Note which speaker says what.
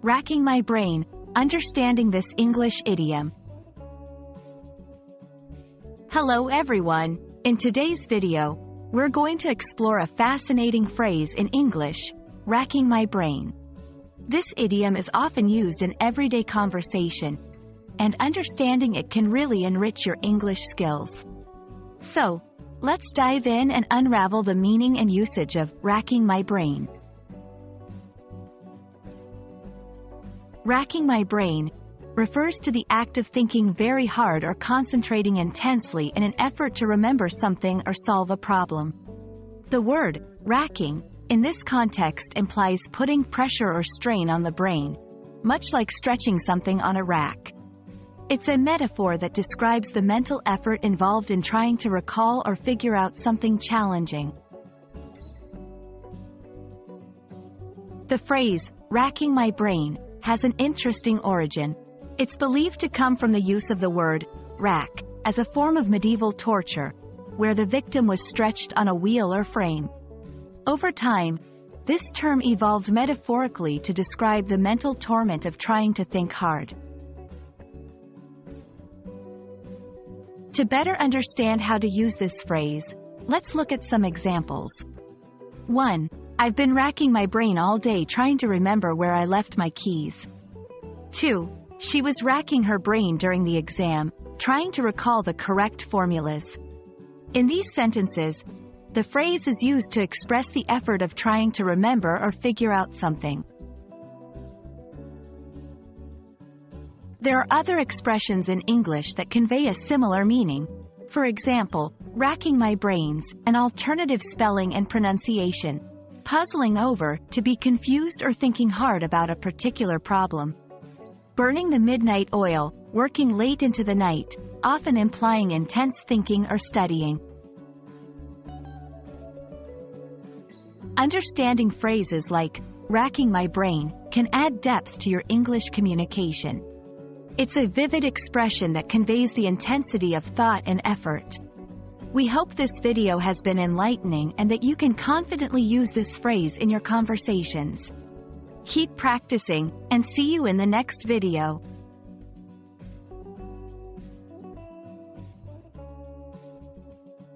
Speaker 1: Racking my brain, understanding this English idiom. Hello everyone. In today's video, we're going to explore a fascinating phrase in English, racking my brain. This idiom is often used in everyday conversation, and understanding it can really enrich your English skills. So, let's dive in and unravel the meaning and usage of racking my brain. Racking my brain refers to the act of thinking very hard or concentrating intensely in an effort to remember something or solve a problem. The word racking in this context implies putting pressure or strain on the brain, much like stretching something on a rack. It's a metaphor that describes the mental effort involved in trying to recall or figure out something challenging. The phrase, racking my brain, has an interesting origin. It's believed to come from the use of the word, rack, as a form of medieval torture, where the victim was stretched on a wheel or frame. Over time, this term evolved metaphorically to describe the mental torment of trying to think hard. To better understand how to use this phrase, let's look at some examples. 1. I've been racking my brain all day trying to remember where I left my keys. 2. She was racking her brain during the exam, trying to recall the correct formulas. In these sentences, the phrase is used to express the effort of trying to remember or figure out something. There are other expressions in English that convey a similar meaning. For example, racking my brains, an alternative spelling and pronunciation. Puzzling over, to be confused or thinking hard about a particular problem. Burning the midnight oil, working late into the night, often implying intense thinking or studying. Understanding phrases like, racking my brain, can add depth to your English communication. It's a vivid expression that conveys the intensity of thought and effort. We hope this video has been enlightening and that you can confidently use this phrase in your conversations. Keep practicing, and see you in the next video.